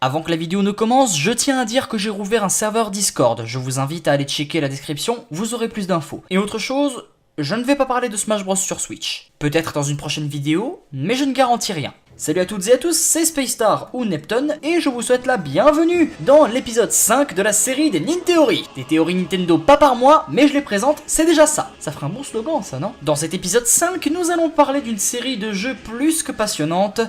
Avant que la vidéo ne commence, je tiens à dire que j'ai rouvert un serveur Discord, je vous invite à aller checker la description, vous aurez plus d'infos. Et autre chose, je ne vais pas parler de Smash Bros sur Switch. Peut-être dans une prochaine vidéo, mais je ne garantis rien. Salut à toutes et à tous, c'est Spacestar ou Neptune et je vous souhaite la bienvenue dans l'épisode 5 de la série des Nintheories. Des théories Nintendo pas par mois, mais je les présente, c'est déjà ça. Ça ferait un bon slogan ça, non? Dans cet épisode 5, nous allons parler d'une série de jeux plus que passionnante,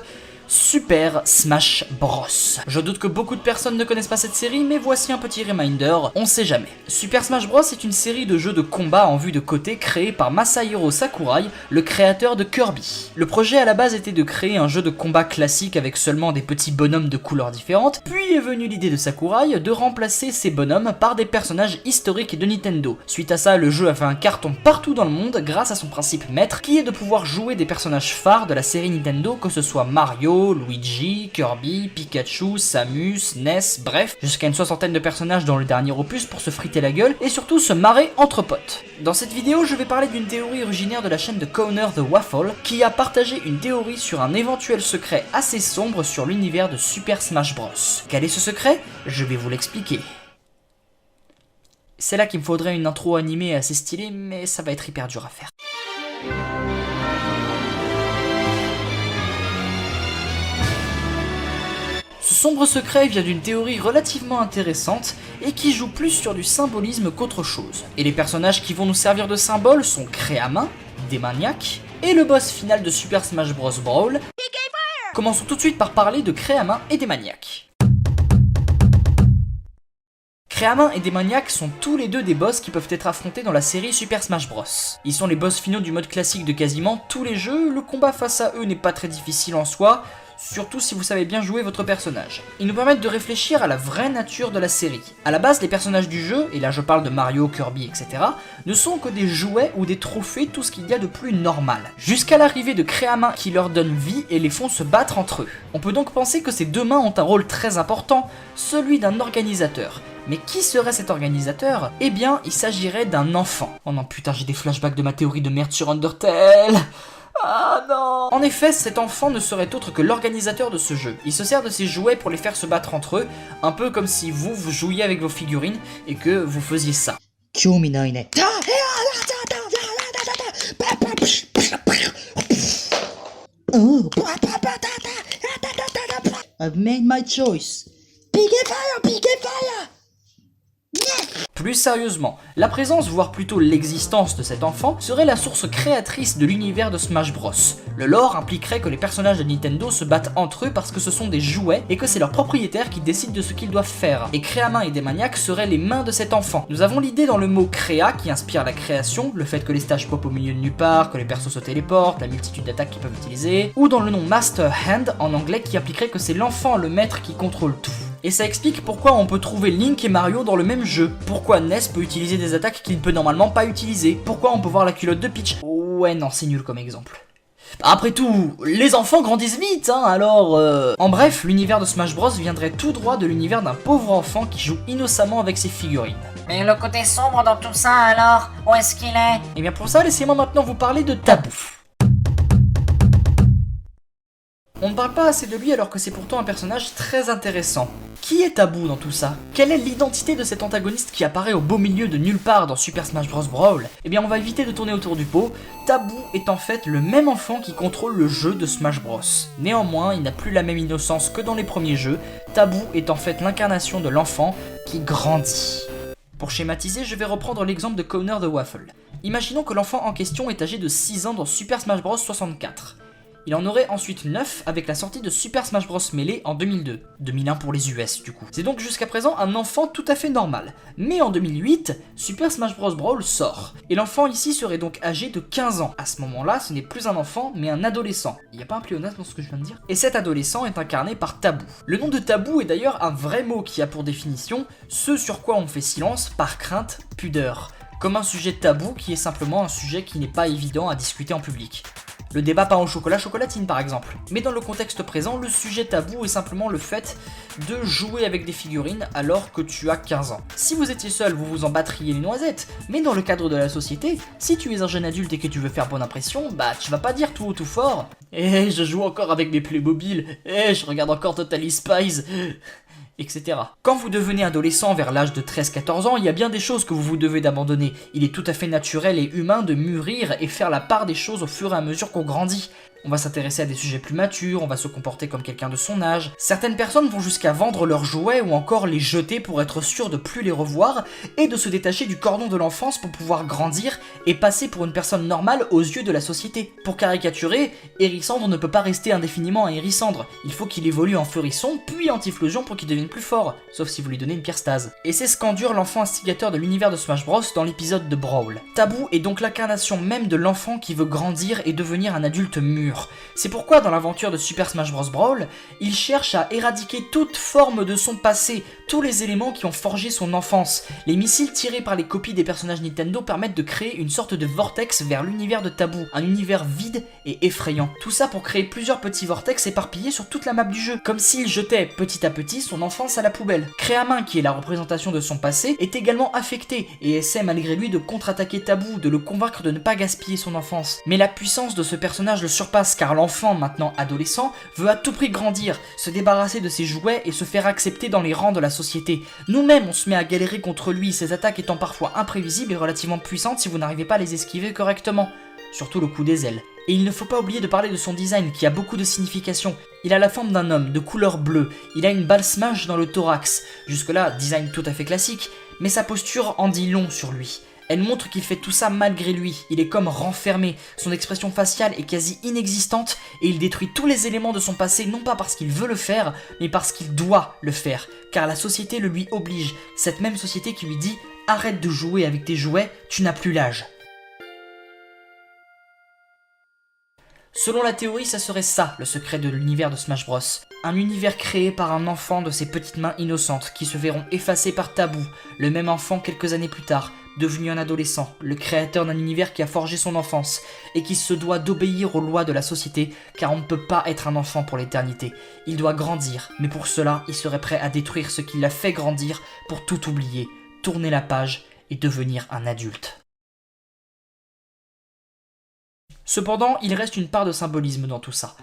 Super Smash Bros. Je doute que beaucoup de personnes ne connaissent pas cette série, mais voici un petit reminder, on sait jamais. Super Smash Bros est une série de jeux de combat en vue de côté créée par Masahiro Sakurai, le créateur de Kirby. Le projet à la base était de créer un jeu de combat classique avec seulement des petits bonhommes de couleurs différentes, puis est venue l'idée de Sakurai de remplacer ces bonhommes par des personnages historiques de Nintendo. Suite à ça, le jeu a fait un carton partout dans le monde grâce à son principe maître, qui est de pouvoir jouer des personnages phares de la série Nintendo, que ce soit Mario, Luigi, Kirby, Pikachu, Samus, Ness, bref, jusqu'à une soixantaine de personnages dans le dernier opus pour se friter la gueule et surtout se marrer entre potes. Dans cette vidéo, je vais parler d'une théorie originaire de la chaîne de Connor the Waffle qui a partagé une théorie sur un éventuel secret assez sombre sur l'univers de Super Smash Bros. Quel est ce secret? Je vais vous l'expliquer. C'est là qu'il me faudrait une intro animée assez stylée, mais ça va être hyper dur à faire. Ce sombre secret vient d'une théorie relativement intéressante et qui joue plus sur du symbolisme qu'autre chose. Et les personnages qui vont nous servir de symboles sont Créamin, Démaniac et le boss final de Super Smash Bros Brawl. Commençons tout de suite par parler de Créamin et Démaniac. Créamin et Démaniac sont tous les deux des boss qui peuvent être affrontés dans la série Super Smash Bros. Ils sont les boss finaux du mode classique de quasiment tous les jeux, le combat face à eux n'est pas très difficile en soi, surtout si vous savez bien jouer votre personnage. Ils nous permettent de réfléchir à la vraie nature de la série. A la base, les personnages du jeu, et là je parle de Mario, Kirby, etc., ne sont que des jouets ou des trophées, tout ce qu'il y a de plus normal. Jusqu'à l'arrivée de Créamin qui leur donne vie et les font se battre entre eux. On peut donc penser que ces deux mains ont un rôle très important, celui d'un organisateur. Mais qui serait cet organisateur? Eh bien, il s'agirait d'un enfant. Oh non putain, j'ai des flashbacks de ma théorie de merde sur Undertale. Ah non! En effet, cet enfant ne serait autre que l'organisateur de ce jeu. Il se sert de ses jouets pour les faire se battre entre eux, un peu comme si vous jouiez avec vos figurines et que vous faisiez ça. I've made my choice. Big fire! Plus sérieusement, la présence, voire plutôt l'existence de cet enfant serait la source créatrice de l'univers de Smash Bros. Le lore impliquerait que les personnages de Nintendo se battent entre eux parce que ce sont des jouets et que c'est leurs propriétaires qui décident de ce qu'ils doivent faire. Et Créamin et Démaniac seraient les mains de cet enfant. Nous avons l'idée dans le mot créa qui inspire la création, le fait que les stages pop au milieu de nulle part, que les persos se téléportent, la multitude d'attaques qu'ils peuvent utiliser, ou dans le nom Master Hand en anglais qui impliquerait que c'est l'enfant le maître qui contrôle tout. Et ça explique pourquoi on peut trouver Link et Mario dans le même jeu. Pourquoi Ness peut utiliser des attaques qu'il ne peut normalement pas utiliser. Pourquoi on peut voir la culotte de Peach. Ouais non, c'est nul comme exemple. Après tout, les enfants grandissent vite, hein, alors En bref, l'univers de Smash Bros viendrait tout droit de l'univers d'un pauvre enfant qui joue innocemment avec ses figurines. Mais le côté sombre dans tout ça alors, où est-ce qu'il est? Et bien pour ça, laissez-moi maintenant vous parler de Tabou. On ne parle pas assez de lui alors que c'est pourtant un personnage très intéressant. Qui est Tabou dans tout ça? Quelle est l'identité de cet antagoniste qui apparaît au beau milieu de nulle part dans Super Smash Bros Brawl? Eh bien on va éviter de tourner autour du pot, Tabou est en fait le même enfant qui contrôle le jeu de Smash Bros. Néanmoins, il n'a plus la même innocence que dans les premiers jeux, Tabou est en fait l'incarnation de l'enfant qui grandit. Pour schématiser, je vais reprendre l'exemple de Connor the Waffle. Imaginons que l'enfant en question est âgé de 6 ans dans Super Smash Bros 64. Il en aurait ensuite 9 avec la sortie de Super Smash Bros Melee en 2002. 2001 pour les US du coup. C'est donc jusqu'à présent un enfant tout à fait normal. Mais en 2008, Super Smash Bros Brawl sort. Et l'enfant ici serait donc âgé de 15 ans. À ce moment-là, ce n'est plus un enfant, mais un adolescent. Il n'y a pas un pléonasme dans ce que je viens de dire? Et cet adolescent est incarné par Tabou. Le nom de Tabou est d'ailleurs un vrai mot qui a pour définition ce sur quoi on fait silence par crainte, pudeur. Comme un sujet tabou qui est simplement un sujet qui n'est pas évident à discuter en public. Le débat pain au chocolat chocolatine par exemple. Mais dans le contexte présent, le sujet tabou est simplement le fait de jouer avec des figurines alors que tu as 15 ans. Si vous étiez seul, vous vous en battriez les noisettes, mais dans le cadre de la société, si tu es un jeune adulte et que tu veux faire bonne impression, bah tu vas pas dire tout haut tout fort je joue encore avec mes Playmobil. Je regarde encore Totally Spies. Etc. Quand vous devenez adolescent vers l'âge de 13-14 ans, il y a bien des choses que vous vous devez d'abandonner. Il est tout à fait naturel et humain de mûrir et faire la part des choses au fur et à mesure qu'on grandit. On va s'intéresser à des sujets plus matures, on va se comporter comme quelqu'un de son âge. Certaines personnes vont jusqu'à vendre leurs jouets ou encore les jeter pour être sûr de plus les revoir et de se détacher du cordon de l'enfance pour pouvoir grandir et passer pour une personne normale aux yeux de la société. Pour caricaturer, Hérissandre ne peut pas rester indéfiniment un Hérissandre. Il faut qu'il évolue en Furisson puis en Typhlosion pour qu'il devienne plus fort, sauf si vous lui donnez une pierre stase. Et c'est ce qu'endure l'enfant instigateur de l'univers de Smash Bros dans l'épisode de Brawl. Tabou est donc l'incarnation même de l'enfant qui veut grandir et devenir un adulte mûr. C'est pourquoi dans l'aventure de Super Smash Bros Brawl, il cherche à éradiquer toute forme de son passé, tous les éléments qui ont forgé son enfance. Les missiles tirés par les copies des personnages Nintendo permettent de créer une sorte de vortex vers l'univers de Tabou, un univers vide et effrayant. Tout ça pour créer plusieurs petits vortex éparpillés sur toute la map du jeu, comme s'il jetait petit à petit son enfance à la poubelle. Créamin, qui est la représentation de son passé, est également affecté et essaie malgré lui de contre-attaquer Tabou, de le convaincre de ne pas gaspiller son enfance. Mais la puissance de ce personnage le surpasse car l'enfant, maintenant adolescent, veut à tout prix grandir, se débarrasser de ses jouets et se faire accepter dans les rangs de la société. Nous-mêmes, on se met à galérer contre lui, ses attaques étant parfois imprévisibles et relativement puissantes si vous n'arrivez pas à les esquiver correctement. Surtout le coup des ailes. Et il ne faut pas oublier de parler de son design qui a beaucoup de signification. Il a la forme d'un homme, de couleur bleue, il a une balle smash dans le thorax. Jusque-là, design tout à fait classique, mais sa posture en dit long sur lui. Elle montre qu'il fait tout ça malgré lui, il est comme renfermé, son expression faciale est quasi inexistante et il détruit tous les éléments de son passé non pas parce qu'il veut le faire, mais parce qu'il doit le faire, car la société le lui oblige, cette même société qui lui dit « Arrête de jouer avec tes jouets, tu n'as plus l'âge ». Selon la théorie, ça serait ça, le secret de l'univers de Smash Bros. Un univers créé par un enfant de ses petites mains innocentes qui se verront effacées par Tabou, le même enfant quelques années plus tard, devenu un adolescent, le créateur d'un univers qui a forgé son enfance et qui se doit d'obéir aux lois de la société car on ne peut pas être un enfant pour l'éternité. Il doit grandir, mais pour cela, il serait prêt à détruire ce qui l'a fait grandir pour tout oublier, tourner la page et devenir un adulte. Cependant, il reste une part de symbolisme dans tout ça.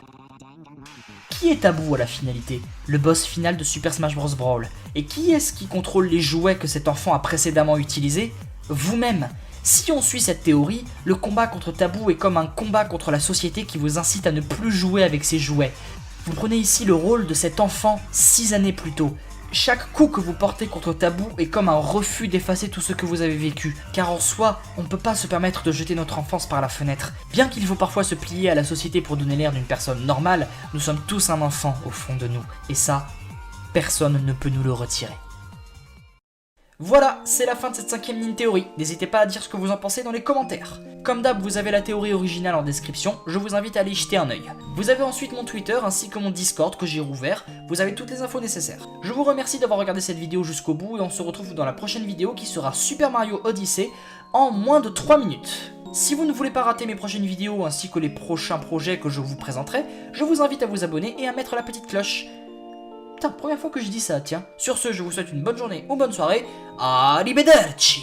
Qui est Tabou à la finalité? Le boss final de Super Smash Bros Brawl. Et qui est-ce qui contrôle les jouets que cet enfant a précédemment utilisés? Vous-même. Si on suit cette théorie, le combat contre Tabou est comme un combat contre la société qui vous incite à ne plus jouer avec ses jouets. Vous prenez ici le rôle de cet enfant 6 années plus tôt. Chaque coup que vous portez contre Tabou est comme un refus d'effacer tout ce que vous avez vécu, car en soi, on ne peut pas se permettre de jeter notre enfance par la fenêtre. Bien qu'il faut parfois se plier à la société pour donner l'air d'une personne normale, nous sommes tous un enfant au fond de nous, et ça, personne ne peut nous le retirer. Voilà, c'est la fin de cette 5ème Nin Théorie. N'hésitez pas à dire ce que vous en pensez dans les commentaires. Comme d'hab, vous avez la théorie originale en description, je vous invite à aller y jeter un œil. Vous avez ensuite mon Twitter ainsi que mon Discord que j'ai rouvert, vous avez toutes les infos nécessaires. Je vous remercie d'avoir regardé cette vidéo jusqu'au bout et on se retrouve dans la prochaine vidéo qui sera Super Mario Odyssey en moins de 3 minutes. Si vous ne voulez pas rater mes prochaines vidéos ainsi que les prochains projets que je vous présenterai, je vous invite à vous abonner et à mettre la petite cloche. Putain, première fois que je dis ça, tiens. Sur ce, je vous souhaite une bonne journée ou bonne soirée. Arrivederci!